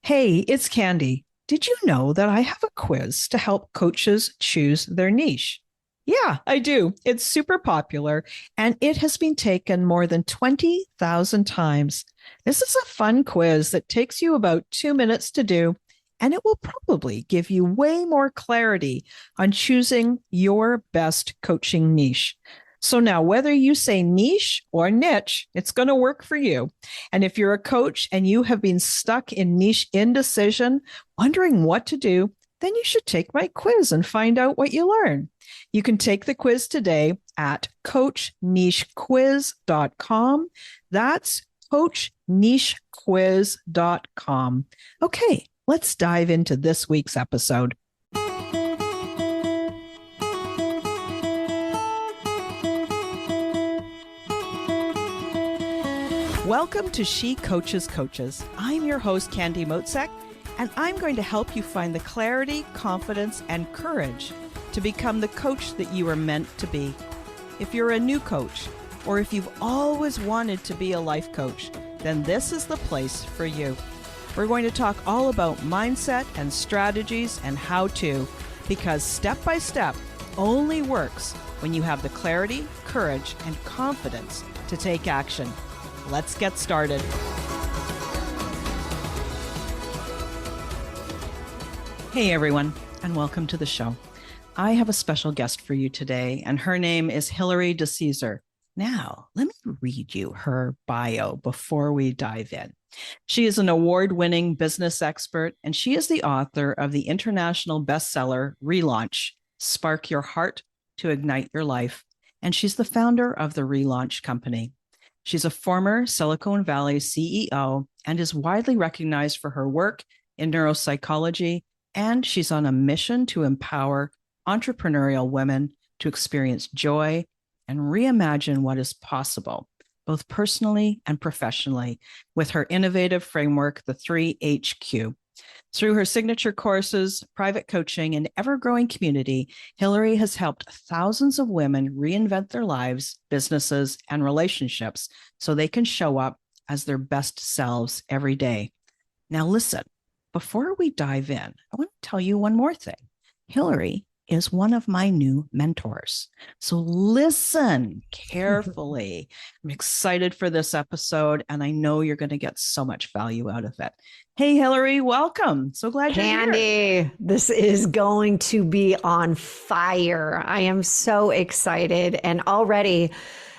Hey, it's Candy. Did you know that I have a quiz to help coaches choose their niche? Yeah, I do. It's super popular and it has been taken more than 20,000 times. This is a fun quiz that takes you about 2 minutes to do, and it will probably give you way more clarity on choosing your best coaching niche. So now, whether you say niche or niche, it's going to work for you. And if you're a coach and you have been stuck in niche indecision, wondering what to do, then you should take my quiz and find out what you learn. You can take the quiz today at coachnichequiz.com. That's coachnichequiz.com. Okay, let's dive into this week's episode. Welcome to She Coaches Coaches. I'm your host, Candy Motzek, and I'm going to help you find the clarity, confidence, and courage to become the coach that you are meant to be. If you're a new coach, or if you've always wanted to be a life coach, then this is the place for you. We're going to talk all about mindset and strategies and how to, because step by step only works when you have the clarity, courage, and confidence to take action. Let's get started. Hey everyone, and welcome to the show. I have a special guest for you today, and her name is Hilary DeCesare. Now, let me read you her bio before we dive in. She is an award-winning business expert, and she is the author of the international bestseller, Relaunch, Spark Your Heart to Ignite Your Life. And she's the founder of the Relaunch Company. She's a former Silicon Valley CEO and is widely recognized for her work in neuropsychology, and she's on a mission to empower entrepreneurial women to experience joy and reimagine what is possible, both personally and professionally, with her innovative framework, the 3HQ. Through her signature courses, private coaching, and ever-growing community, Hilary has helped thousands of women reinvent their lives, businesses, and relationships so they can show up as their best selves every day. Now listen, before we dive in, I want to tell you one more thing. Hilary is one of my new mentors. So listen carefully. I'm excited for this episode, and I know you're going to get so much value out of it. Hey, Hilary, welcome. So glad you're here. Candy, this is going to be on fire. I am so excited, and already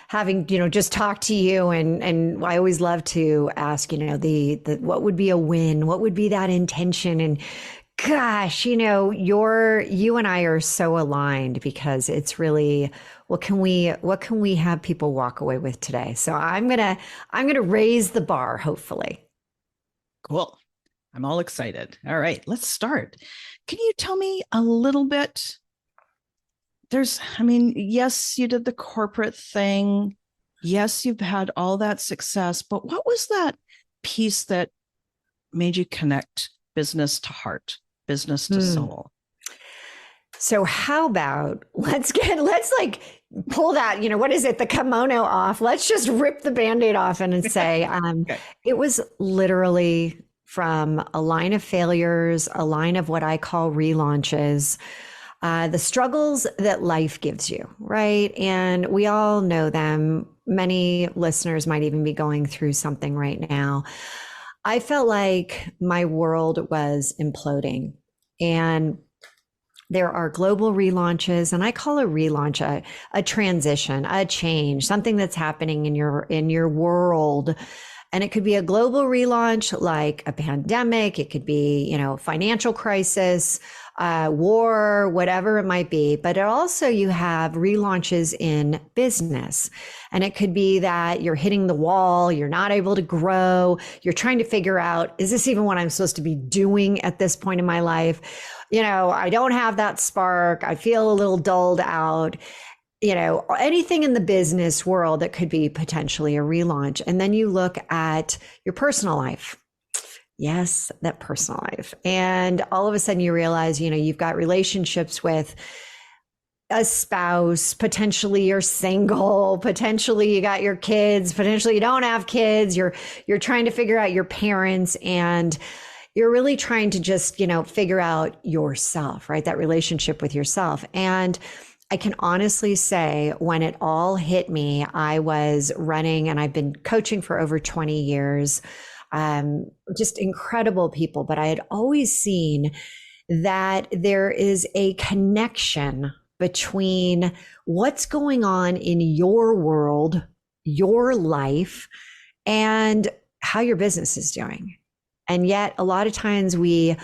having, just talked to you, and I always love to ask, the what would be a win? What would be that intention? And gosh, you and I are so aligned because it's really, what can we have people walk away with today? So I'm gonna raise the bar, hopefully. Cool. I'm all excited. All right, let's start. Can you tell me a little bit? Yes, you did the corporate thing. Yes, you've had all that success, but what was that piece that made you connect business to heart? Business to soul. So how about let's like pull that, what is it? The kimono off. Let's just rip the Band-Aid off and say, okay. It was literally from a line of failures, a line of what I call relaunches, the struggles that life gives you, right? And we all know them. Many listeners might even be going through something right now. I felt like my world was imploding, and there are global relaunches, and I call a relaunch a transition, a change, something that's happening in your world. And it could be a global relaunch like a pandemic. It could be, financial crisis, war, whatever it might be. But also you have relaunches in business. And it could be that you're hitting the wall, you're not able to grow, you're trying to figure out, is this even what I'm supposed to be doing at this point in my life? I don't have that spark. I feel a little dulled out. Anything in the business world that could be potentially a relaunch. And then you look at your personal life. Yes, that personal life. And all of a sudden you realize, you've got relationships with a spouse, potentially you're single, potentially you got your kids, potentially you don't have kids, you're trying to figure out your parents, and you're really trying to just, figure out yourself, right? That relationship with yourself. And I can honestly say when it all hit me, I was running and I've been coaching for over 20 years, just incredible people. But I had always seen that there is a connection between what's going on in your world, your life, and how your business is doing. And yet a lot of times we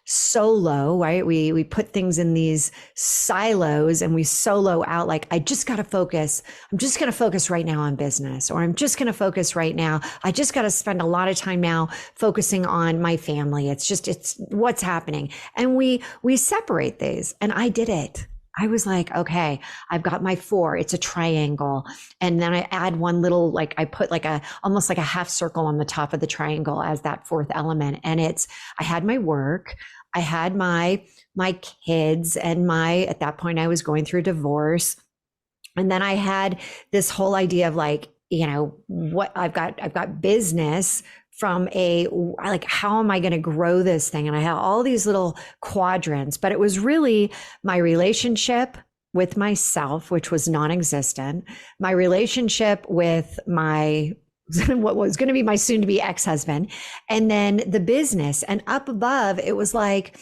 solo, right? We put things in these silos and we solo out like, I just got to focus. I'm just going to focus right now on business, or I'm just going to focus right now. I just got to spend a lot of time now focusing on my family. It's what's happening. And we separate these, and I did it. I was like, okay, I've got my 4, it's a triangle. And then I add one little, like I put like almost like a half circle on the top of the triangle as that 4th element. And I had my work, I had my kids, and at that point I was going through a divorce. And then I had this whole idea of like, what I've got business from how am I going to grow this thing? And I had all these little quadrants, but it was really my relationship with myself, which was non-existent, my relationship with what was going to be my soon to be ex-husband, and then the business. And up above, it was like,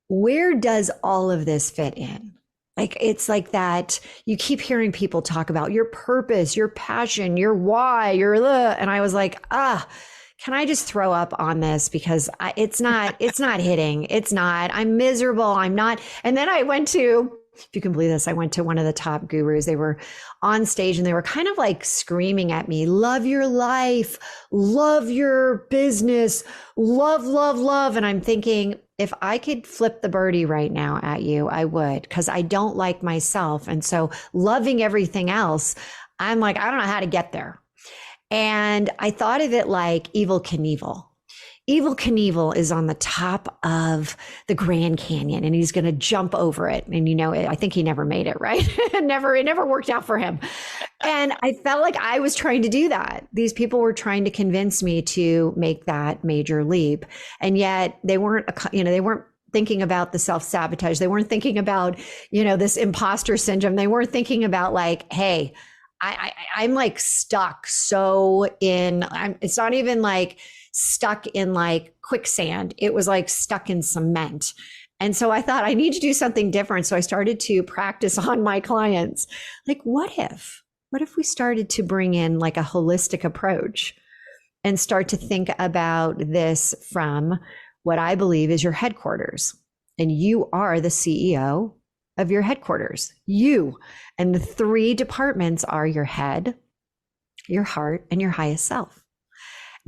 where does all of this fit in? Like, it's like that. You keep hearing people talk about your purpose, your passion, your why, and I was like, can I just throw up on this? Because it's not hitting. It's not, I'm miserable. I'm not. And then I went to, if you can believe this, I went to one of the top gurus. They were on stage and they were kind of like screaming at me, love your life, love your business, love, love, love. And I'm thinking, if I could flip the birdie right now at you, I would, because I don't like myself. And so loving everything else, I'm like, I don't know how to get there. And I thought of it like Evel Knievel. Evel Knievel is on the top of the Grand Canyon and he's going to jump over it. And I think he never made it, right? It never worked out for him. And I felt like I was trying to do that. These people were trying to convince me to make that major leap. And yet they weren't thinking about the self-sabotage. They weren't thinking about, this imposter syndrome. They weren't thinking about like, hey, I'm like stuck. It's not even like stuck in like quicksand. It was like stuck in cement. And so I thought I need to do something different. So I started to practice on my clients. Like, what if we started to bring in like a holistic approach and start to think about this from what I believe is your headquarters, and you are the CEO of your headquarters, and the 3 departments are your head, your heart, and your highest self.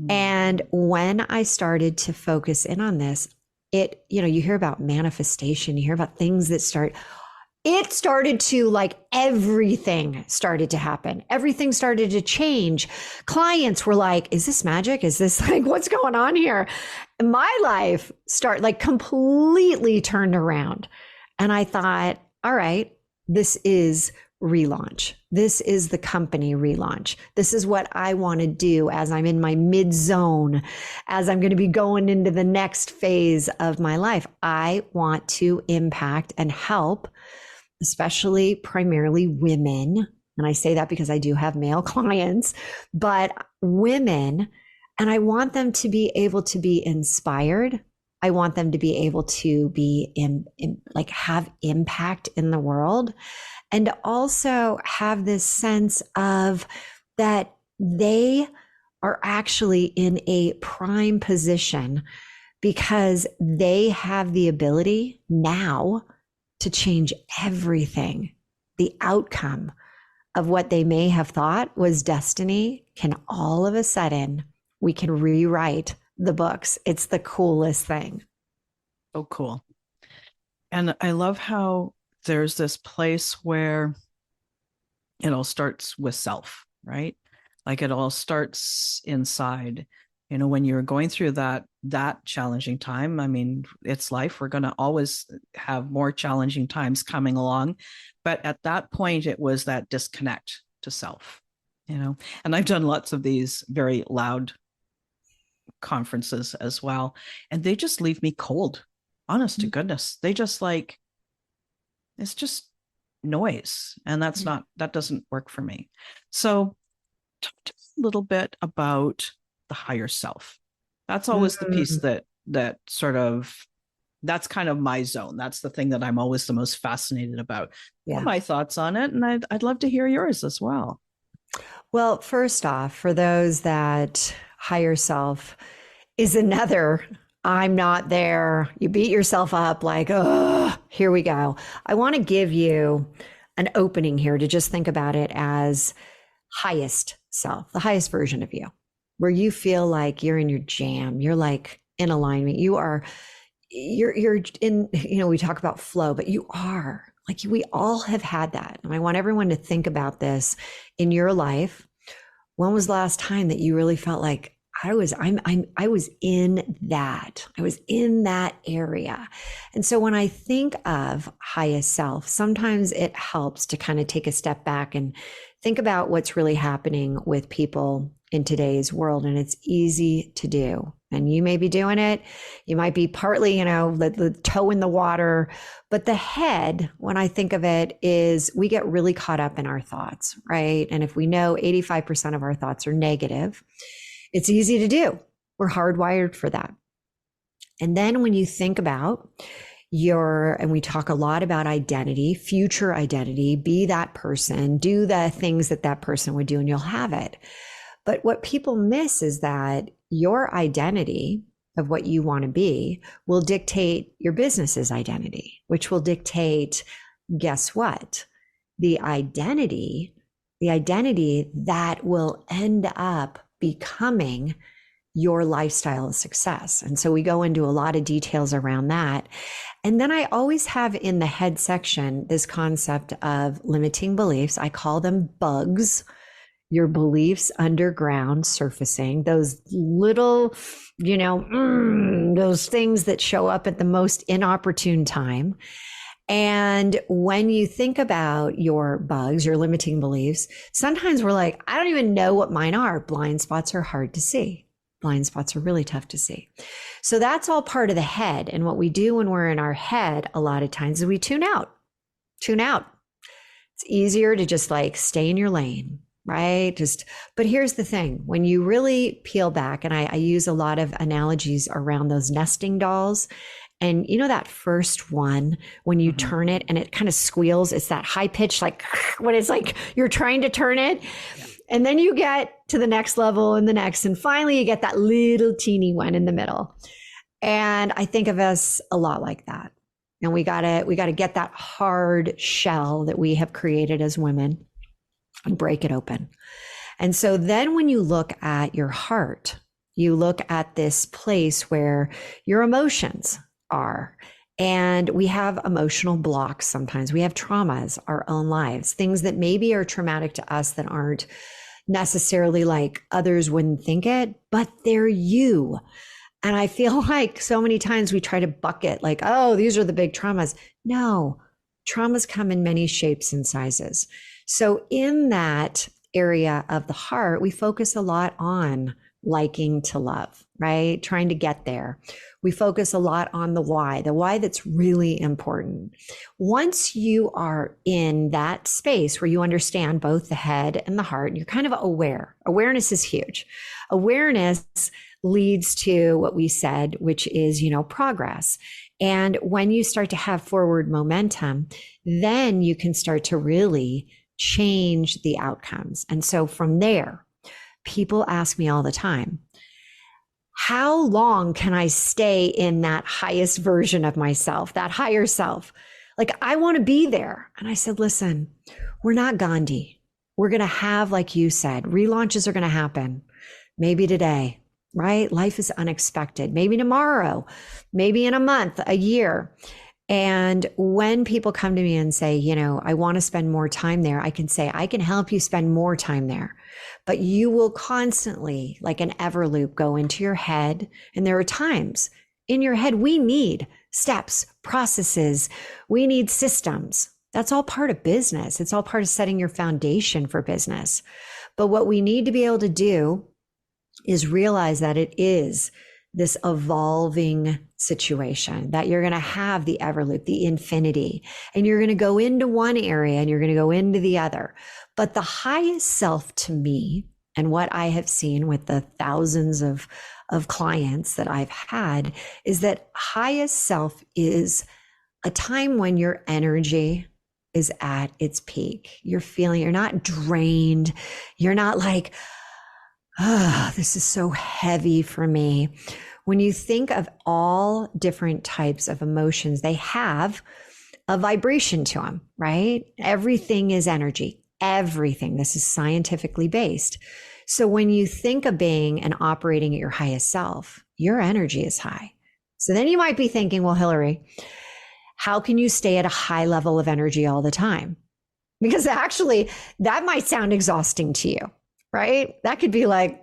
And when I started to focus in on this, you hear about manifestation, you hear about things that it started to like, everything started to happen. Everything started to change. Clients were like, is this magic? Is this like, what's going on here? And my life completely turned around. And I thought, all right, this is relaunch. This is the company relaunch. This is what I want to do as I'm in my mid zone, as I'm going to be going into the next phase of my life. I want to impact and help, especially primarily women. And I say that because I do have male clients, but women, and I want them to be able to be inspired. I want them to be able to be have impact in the world, and also have this sense of that they are actually in a prime position because they have the ability now to change everything. The outcome of what they may have thought was destiny can all of a sudden, we can rewrite the books. It's the coolest thing. So cool. And I love how there's this place where it all starts with self, right? Like it all starts inside. When you're going through that challenging time, I mean, it's life. We're going to always have more challenging times coming along. But at that point, it was that disconnect to self, and I've done lots of these very loud conferences as well. And they just leave me cold. Honest to goodness. They just like, it's just noise. And that doesn't work for me. So talk to me a little bit about the higher self. That's always the piece that sort of, that's kind of my zone. That's the thing that I'm always the most fascinated about. Yeah. My thoughts on it. And I'd love to hear yours as well. Well, first off, for those that higher self is another, I'm not there. You beat yourself up like, oh, here we go. I want to give you an opening here to just think about it as highest self, the highest version of you, where you feel like you're in your jam. You're like in alignment. You're in, we talk about flow, but you are like, we all have had that. And I want everyone to think about this in your life. When was the last time that you really felt like I was in that area? And so when I think of highest self, sometimes it helps to kind of take a step back and think about what's really happening with people in today's world. And it's easy to do. And you may be doing it. You might be partly, the toe in the water, but the head, when I think of it, is we get really caught up in our thoughts, right? And if we know 85% of our thoughts are negative, it's easy to do. We're hardwired for that. And then when you think about and we talk a lot about identity, future identity, be that person, do the things that person would do, and you'll have it. But what people miss is that your identity of what you want to be will dictate your business's identity, which will dictate, guess what? The identity that will end up becoming your lifestyle of success. And so we go into a lot of details around that. And then I always have in the head section this concept of limiting beliefs. I call them bugs. Your beliefs underground surfacing, those little, those things that show up at the most inopportune time. And when you think about your bugs, your limiting beliefs, sometimes we're like, I don't even know what mine are. Blind spots are hard to see. Blind spots are really tough to see. So that's all part of the head. And what we do when we're in our head, a lot of times, is we tune out. It's easier to just like stay in your lane. Right? But here's the thing, when you really peel back, and I use a lot of analogies around those nesting dolls, and that first one, when you turn it and it kind of squeals, it's that high pitch, like when it's like you're trying to turn it. Yeah. And then you get to the next level and the next, and finally you get that little teeny one in the middle. And I think of us a lot like that. And we gotta get that hard shell that we have created as women and break it open. And so then when you look at your heart, you look at this place where your emotions are. And we have emotional blocks sometimes. We have traumas, our own lives, things that maybe are traumatic to us that aren't necessarily like others wouldn't think it, but they're you. And I feel like so many times we try to bucket like, oh, these are the big traumas. No, traumas come in many shapes and sizes. So in that area of the heart, we focus a lot on liking to love, right? Trying to get there. We focus a lot on the why that's really important. Once you are in that space where you understand both the head and the heart, you're kind of aware. Awareness is huge. Awareness leads to what we said, which is, progress. And when you start to have forward momentum, then you can start to really change the outcomes. And so from there, people ask me all the time, how long can I stay in that highest version of myself, that higher self? Like, I want to be there. And I said, listen, we're not Gandhi. We're going to have, like you said, relaunches are going to happen. Maybe today, right? Life is unexpected. Maybe tomorrow, maybe in a month, a year. And when people come to me and say, I want to spend more time there, I can say, I can help you spend more time there. But you will constantly, like an ever loop, go into your head. And there are times in your head, we need steps, processes, we need systems. That's all part of business. It's all part of setting your foundation for business. But what we need to be able to do is realize that it is this evolving situation, that you're going to have the everloop, the infinity, and you're going to go into one area and you're going to go into the other. But the highest self to me, and what I have seen with the thousands of clients that I've had, is that highest self is a time when your energy is at its peak. You're not drained. You're not like, oh, this is so heavy for me. When you think of all different types of emotions, they have a vibration to them, right? Everything is energy. Everything. This is scientifically based. So when you think of being and operating at your highest self, your energy is high. So then you might be thinking, well, Hilary, how can you stay at a high level of energy all the time? Because actually, that might sound exhausting to you, right? That could be like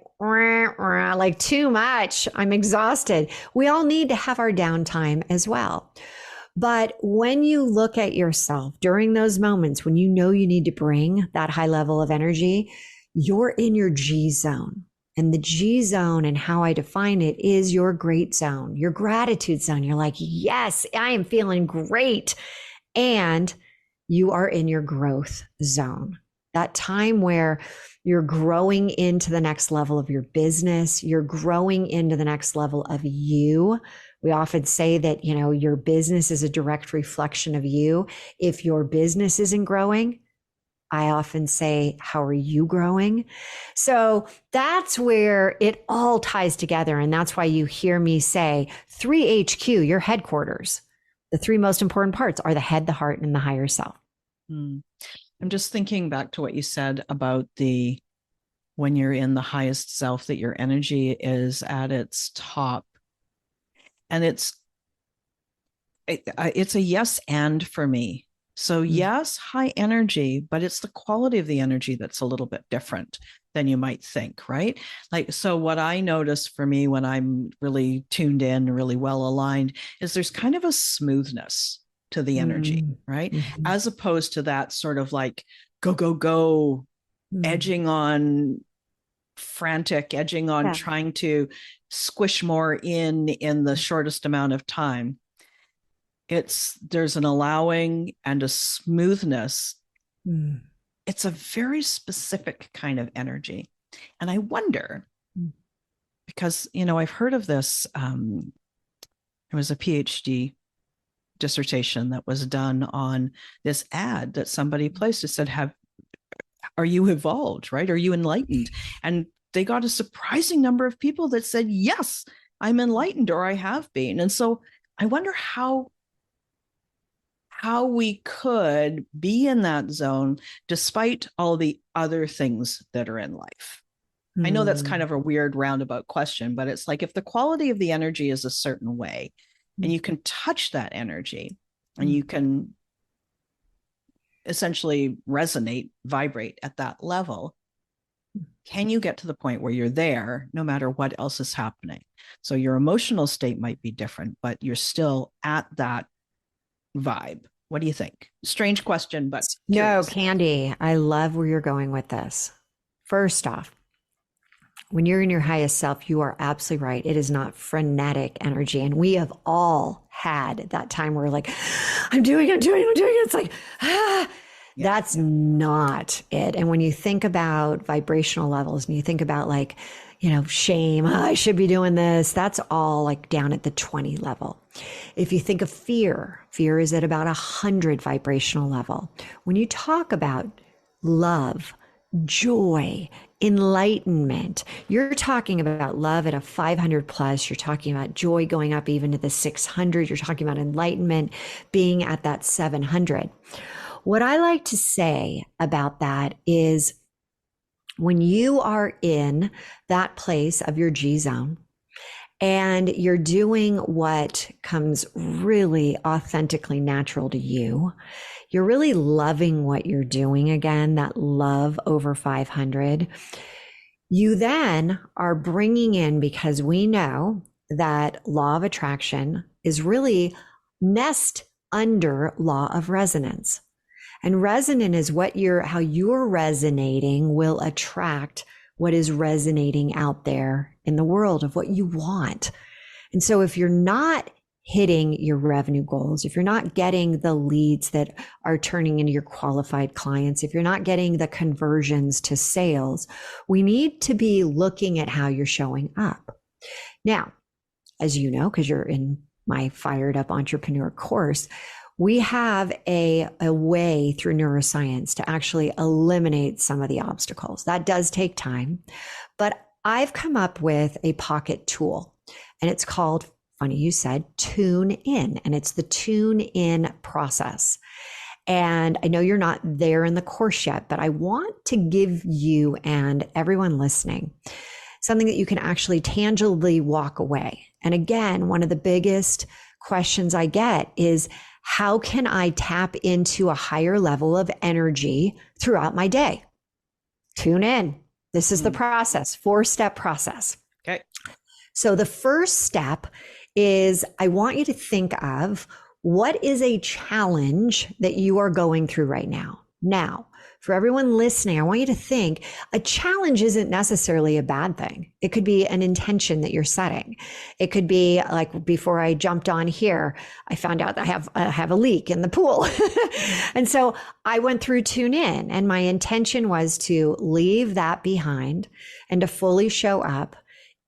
too much. I'm exhausted. We all need to have our downtime as well. But when you look at yourself during those moments when you know you need to bring that high level of energy, you're in your G zone. And the G zone, and how I define it, is your great zone, your gratitude zone. You're like, yes, I am feeling great. And you are in your growth zone, that time where you're growing into the next level of your business. You're growing into the next level of you. We often say that, your business is a direct reflection of you. If your business isn't growing, I often say, how are you growing? So that's where it all ties together. And that's why you hear me say 3HQ, your headquarters. The three most important parts are the head, the heart, and the higher self. I'm just thinking back to what you said about when you're in the highest self, that your energy is at its top. And it's a yes and for me. So yes, high energy, but it's the quality of the energy that's a little bit different than you might think, right? So what I notice for me when I'm really tuned in, really well aligned, is there's kind of a smoothness to the energy, right? As opposed to that sort of like go, go, go, edging on frantic, edging on trying to squish more in the shortest amount of time. There's an allowing and a smoothness. It's a very specific kind of energy. And I wonder, because, I've heard of this. There was a PhD dissertation that was done on this ad that somebody placed. It said, are you evolved, right? Are you enlightened? And they got a surprising number of people that said, yes, I'm enlightened, or I have been. And so I wonder how we could be in that zone despite all the other things that are in life. I know that's kind of a weird roundabout question, but it's like, if the quality of the energy is a certain way and you can touch that energy and you can essentially resonate, vibrate at that level, can you get to the point where you're there no matter what else is happening? So your emotional state might be different, but you're still at that vibe. What do you think? Strange question, but curious. No, Candy, I love where you're going with this. First off, when you're in your highest self, you are absolutely right. It is not frenetic energy. And we have all had that time where like, I'm doing it. It's like, that's not it. And when you think about vibrational levels and you think about like, shame, I should be doing this, that's all like down at the 20 level. If you think of fear is at about 100 vibrational level. When you talk about love, joy, enlightenment, you're talking about love at a 500 plus. You're talking about joy going up even to the 600. You're talking about enlightenment being at that 700. What I like to say about that is when you are in that place of your G zone and you're doing what comes really authentically natural to you, you're really loving what you're doing again, that love over 500. You then are bringing in, because we know that law of attraction is really nest under law of resonance. And resonant is how you're resonating will attract what is resonating out there in the world of what you want. And so if you're not hitting your revenue goals, if you're not getting the leads that are turning into your qualified clients, if you're not getting the conversions to sales, we need to be looking at how you're showing up. Now, as you know, because you're in my Fired Up Entrepreneur course, we have a way through neuroscience to actually eliminate some of the obstacles. That does take time, but I've come up with a pocket tool, and it's called, funny you said, Tune In, and it's the Tune In process. And I know you're not there in the course yet, but I want to give you and everyone listening something that you can actually tangibly walk away. And again, one of the biggest questions I get is, how can I tap into a higher level of energy throughout my day? Tune in. This is the process, 4-step process. Okay. So the first step is, I want you to think of, what is a challenge that you are going through right now? Now, for everyone listening, I want you to think, a challenge isn't necessarily a bad thing. It could be an intention that you're setting. It could be like, before I jumped on here, I found out I have a leak in the pool. And so I went through Tune In, and my intention was to leave that behind and to fully show up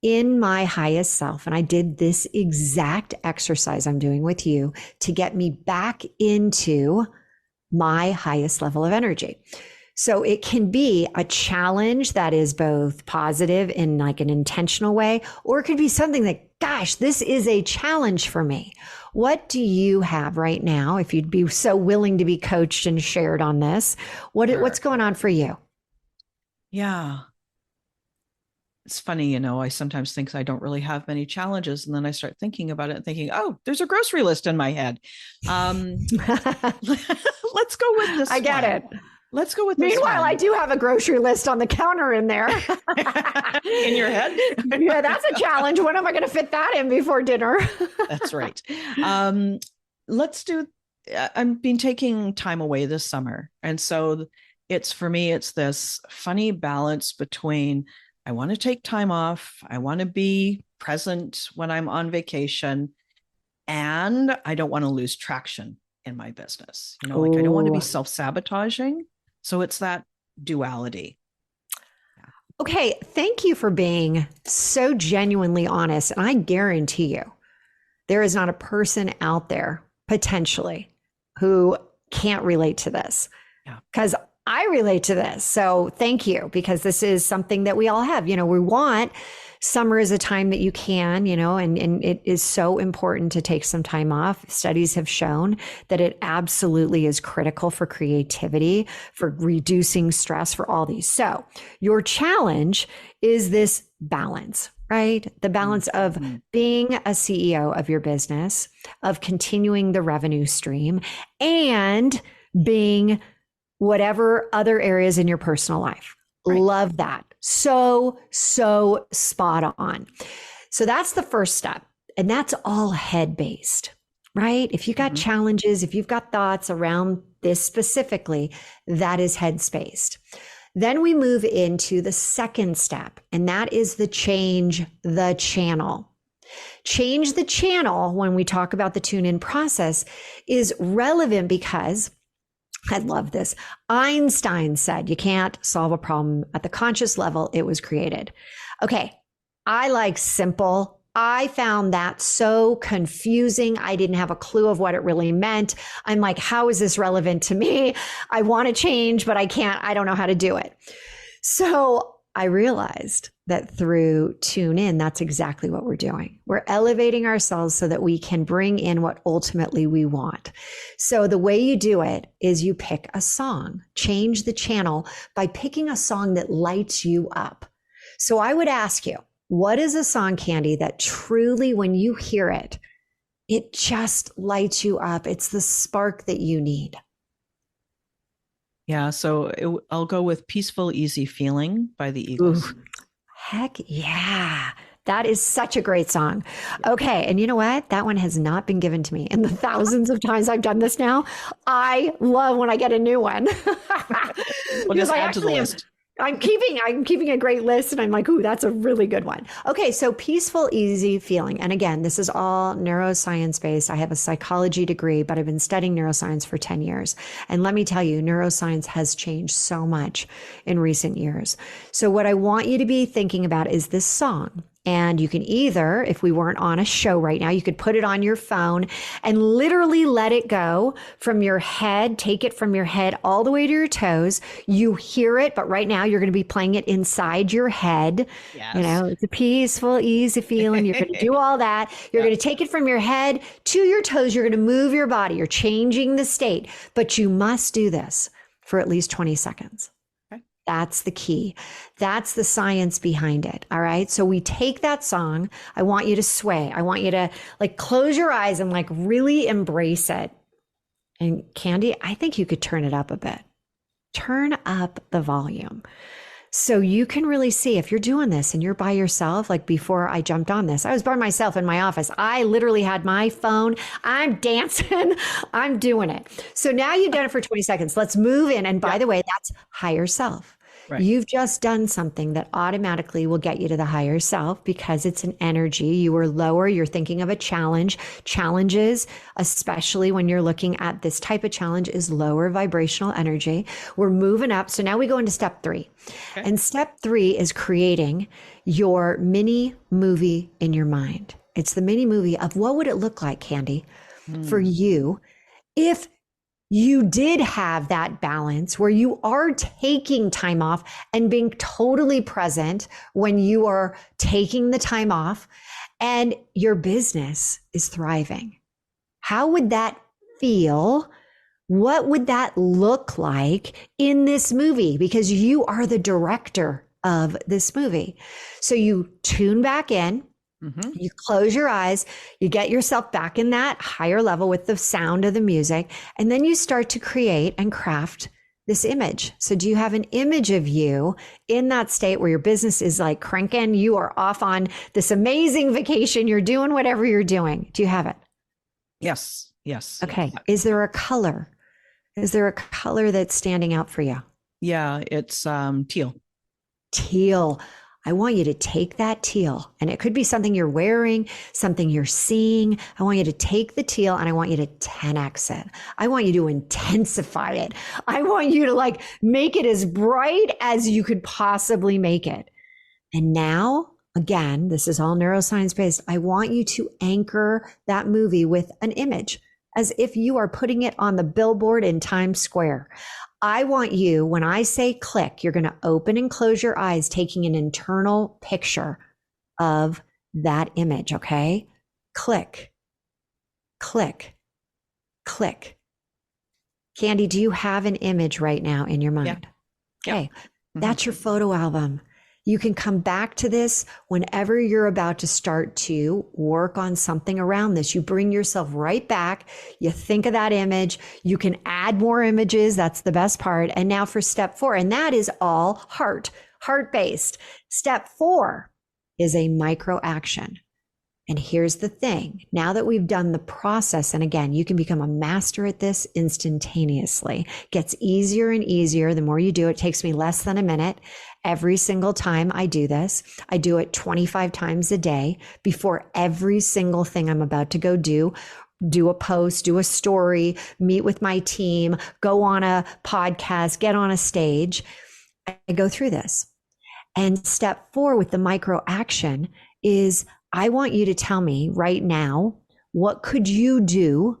in my highest self. And I did this exact exercise I'm doing with you to get me back into my highest level of energy. So it can be a challenge that is both positive in like an intentional way, or it could be something that, gosh, this is a challenge for me. What do you have right now? If you'd be so willing to be coached and shared on this, what's going on for you? Yeah. It's funny, I sometimes think I don't really have many challenges. And then I start thinking about it and thinking, oh, there's a grocery list in my head. Let's go with this. I get it. Let's go with this. Meanwhile, I do have a grocery list on the counter in there. In your head? Yeah, that's a challenge. When am I going to fit that in before dinner? That's right. I've been taking time away this summer. And so for me, it's this funny balance between, I want to take time off, I want to be present when I'm on vacation, and I don't want to lose traction in my business. I don't want to be self-sabotaging. So it's that duality. Yeah. Okay. Thank you for being so genuinely honest. And I guarantee you, there is not a person out there potentially who can't relate to this. Yeah. Because I relate to this. So thank you, because this is something that we all have. We want, summer is a time that you can, and it is so important to take some time off. Studies have shown that it absolutely is critical for creativity, for reducing stress, for all these. So your challenge is this balance, right? The balance of being a CEO of your business, of continuing the revenue stream, and being whatever other areas in your personal life. Right. Love that. So spot on. So that's the first step. And that's all head-based, right? If you got challenges, if you've got thoughts around this specifically, that is head-based. Then we move into the second step, and that is the change the channel. Change the channel, when we talk about the tune-in process, is relevant because, I love this, Einstein said you can't solve a problem at the conscious level it was created. Okay, I like simple. I found that so confusing. I didn't have a clue of what it really meant. I'm like, how is this relevant to me? I want to change, but I can't. I don't know how to do it. So I realized that through Tune In, that's exactly what we're doing. We're elevating ourselves so that we can bring in what ultimately we want. So the way you do it is you pick a song, change the channel by picking a song that lights you up. So I would ask you, what is a song, Candy, that truly, when you hear it, it just lights you up? It's the spark that you need. Yeah, so I'll go with Peaceful, Easy Feeling by the Eagles. Ooh, heck yeah. That is such a great song. Okay. And you know what? That one has not been given to me. And the thousands of times I've done this now, I love when I get a new one. We'll just add to the list. I'm keeping a great list, and I'm like, ooh, that's a really good one. Okay, so peaceful, easy feeling. And again, this is all neuroscience based. I have a psychology degree, but I've been studying neuroscience for 10 years. And let me tell you, neuroscience has changed so much in recent years. So what I want you to be thinking about is this song. And you can either, if we weren't on a show right now, you could put it on your phone and literally let it go from your head, take it from your head all the way to your toes. You hear it, but right now you're going to be playing it inside your head. Yes. You know, it's a peaceful, easy feeling. You're going to do all that. You're going to take it from your head to your toes. You're going to move your body. You're changing the state, but you must do this for at least 20 seconds. That's the key. That's the science behind it. All right. So we take that song. I want you to sway. I want you to like close your eyes and like really embrace it. And Candy, I think you could turn it up a bit. Turn up the volume. So you can really see if you're doing this and you're by yourself. Like before I jumped on this, I was by myself in my office. I literally had my phone. I'm dancing. I'm doing it. So now you've done it for 20 seconds. Let's move in. And by the way, that's higher self. Right. You've just done something that automatically will get you to the higher self because it's an energy. You are lower. You're thinking of a challenge. Challenges, especially when you're looking at this type of challenge, is lower vibrational energy. We're moving up. So now we go into step 3. Okay. And step 3 is creating your mini movie in your mind. It's the mini movie of what would it look like, Candy, for you if you did have that balance where you are taking time off and being totally present when you are taking the time off and your business is thriving. How would that feel? What would that look like in this movie? Because you are the director of this movie. So you tune back in. You close your eyes, you get yourself back in that higher level with the sound of the music, and then you start to create and craft this image. So do you have an image of you in that state where your business is like cranking? You are off on this amazing vacation. You're doing whatever you're doing. Do you have it? Yes. Yes. Okay. Is there a color? Is there a color that's standing out for you? Yeah, it's teal. Teal. I want you to take that teal, and it could be something you're wearing, something you're seeing. I want you to take the teal and I want you to 10x it. I want you to intensify it. I want you to like make it as bright as you could possibly make it. And now, again, this is all neuroscience based. I want you to anchor that movie with an image as if you are putting it on the billboard in Times Square. I want you, when I say click, you're going to open and close your eyes, taking an internal picture of that image. Okay. Click, click, click. Candy, do you have an image right now in your mind? Yeah. Okay. Yeah. That's your photo album. You can come back to this whenever you're about to start to work on something around this. You bring yourself right back. You think of that image. You can add more images. That's the best part. And now for step 4, and that is all heart-based. Step 4 is a micro action. And here's the thing. Now that we've done the process, and again, you can become a master at this instantaneously. It gets easier and easier. The more you do it, takes me less than a minute. Every single time I do this, I do it 25 times a day before every single thing I'm about to go do a post, do a story, meet with my team, go on a podcast, get on a stage. I go through this. And step 4 with the micro action is I want you to tell me right now, what could you do,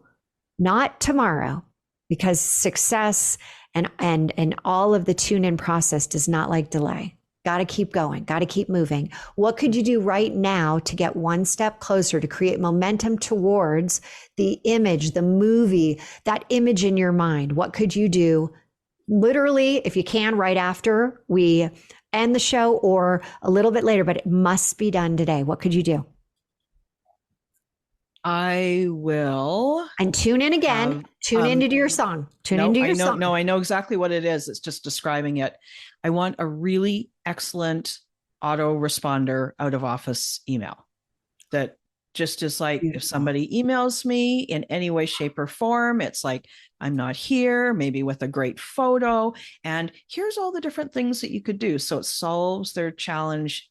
not tomorrow, because success and all of the tune-in process does not like delay. Got to keep going, got to keep moving. What could you do right now to get one step closer, to create momentum towards the image, the movie, that image in your mind? What could you do literally, if you can, right after we end the show or a little bit later, but it must be done today? What could you do? I will. And tune in again. Tune into your song. Tune into your song. No, I know exactly what it is. It's just describing it. I want a really excellent autoresponder out of office email that just as like Beautiful. if somebody emails me in any way, shape, or form, it's like, I'm not here, maybe with a great photo. And here's all the different things that you could do. So it solves their challenge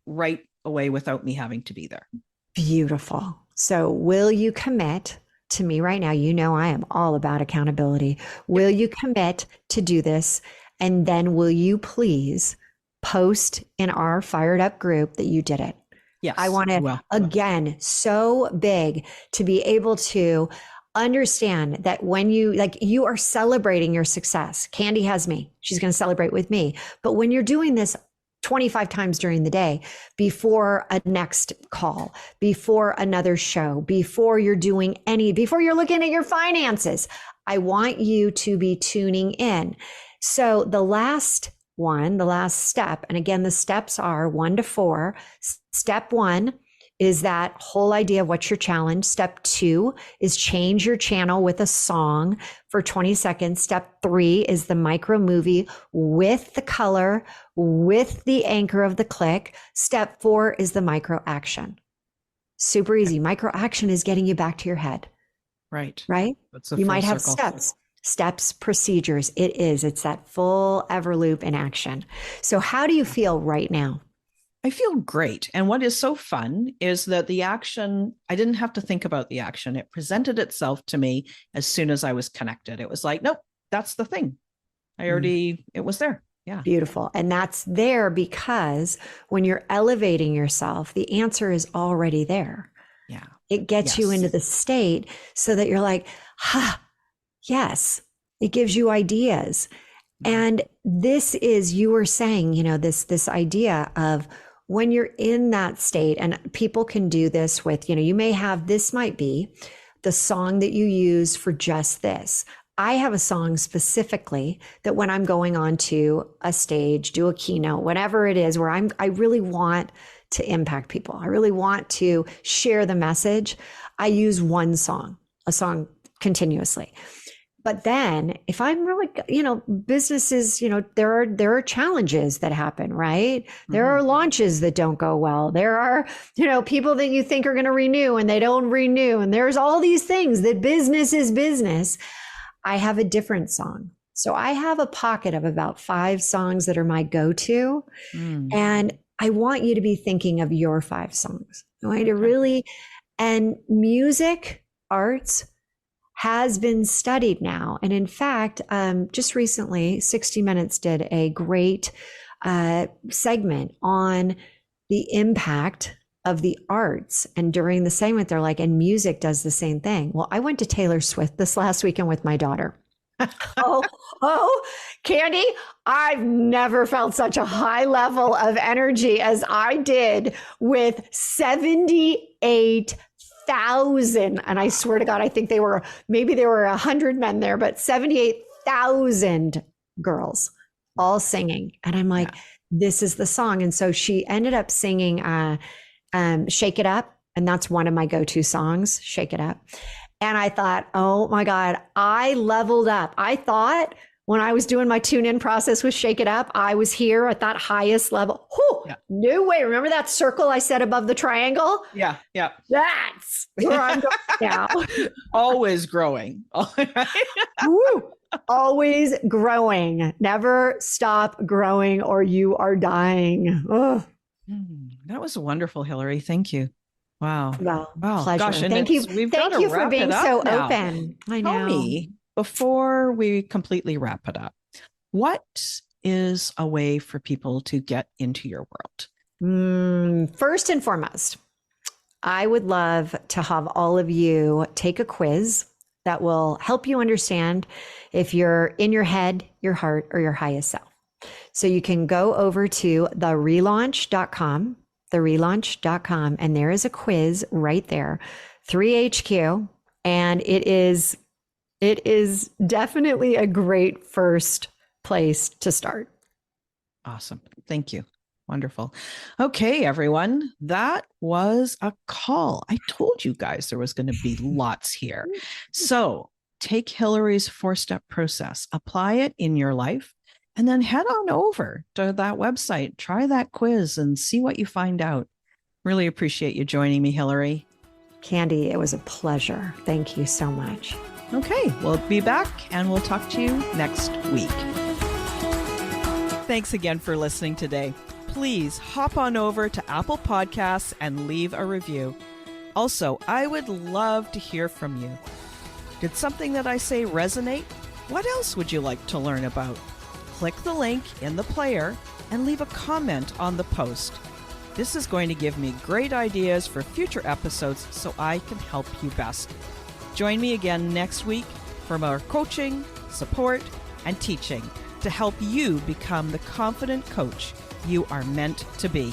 right away without me having to be there. Beautiful. So will you commit to me right now? You know, I am all about accountability. Will you commit to do this? And then will you please post in our Fired Up group that you did it? Yes. I want to, again, so big to be able to understand that when you, like, you are celebrating your success. Candy has me. She's going to celebrate with me. But when you're doing this 25 times during the day, before a next call, before another show, before you're doing before you're looking at your finances, I want you to be tuning in. So the last step, and again, the steps are 1 to 4. Step 1 is that whole idea of what's your challenge. Step 2 is change your channel with a song for 20 seconds. Step 3 is the micro movie with the color, with the anchor of the click. Step 4 is the micro action. Super easy. Micro action is getting you back to your head. Right. You might have steps, procedures. It's that full ever loop in action. So how do you feel right now? I feel great. And what is so fun is that the action, I didn't have to think about the action. It presented itself to me as soon as I was connected. It was like, nope, that's the thing. It was there. Yeah. Beautiful. And that's there because when you're elevating yourself, the answer is already there. Yeah. It gets you into the state so that you're like, yes, it gives you ideas. And this is, you were saying, this idea of when you're in that state, and people can do this with, you may have, this might be the song that you use for just this. I have a song specifically that when I'm going on to a stage, do a keynote, whatever it is, where I really want to impact people. I really want to share the message. I use a song continuously. But then if I'm really, businesses, there are challenges that happen, right? Mm-hmm. There are launches that don't go well. There are, people that you think are going to renew and they don't renew. And there's all these things that business is business. I have a different song. So I have a pocket of about 5 songs that are my go-to. And I want you to be thinking of your 5 songs. I want you to really, and music, arts, has been studied now. And in fact, just recently, 60 Minutes did a great segment on the impact of the arts. And during the segment, they're like, and music does the same thing. Well, I went to Taylor Swift this last weekend with my daughter. oh, Candy, I've never felt such a high level of energy as I did with 78,000. And I swear to God, I think there were 100 men there, but 78,000 girls all singing. And I'm like, this is the song. And so she ended up singing Shake It Up. And that's one of my go-to songs, Shake It Up. And I thought, oh my God, I leveled up. I thought when I was doing my tune-in process with Shake It Up, I was here at that highest level. No way. Remember that circle I said above the triangle? Yeah. That's where I'm going now. Always growing. Always growing. Never stop growing or you are dying. That was wonderful, Hilary. Thank you. Wow. Pleasure. Gosh, thank you. Thank you for being so open. I know. Tell me, before we completely wrap it up, what is a way for people to get into your world? First and foremost, I would love to have all of you take a quiz that will help you understand if you're in your head, your heart, or your highest self. So you can go over to relaunch.com, and there is a quiz right there, 3HQ, and it is definitely a great first place to start. Awesome. Thank you. Wonderful. Okay, everyone. That was a call. I told you guys there was going to be lots here. So take Hilary's 4-step process, apply it in your life, and then head on over to that website, try that quiz and see what you find out. Really appreciate you joining me, Hilary. Candy, it was a pleasure. Thank you so much. Okay, we'll be back and we'll talk to you next week. Thanks again for listening today. Please hop on over to Apple Podcasts and leave a review. Also, I would love to hear from you. Did something that I say resonate? What else would you like to learn about? Click the link in the player and leave a comment on the post. This is going to give me great ideas for future episodes so I can help you best. Join me again next week for more coaching, support, and teaching to help you become the confident coach you are meant to be.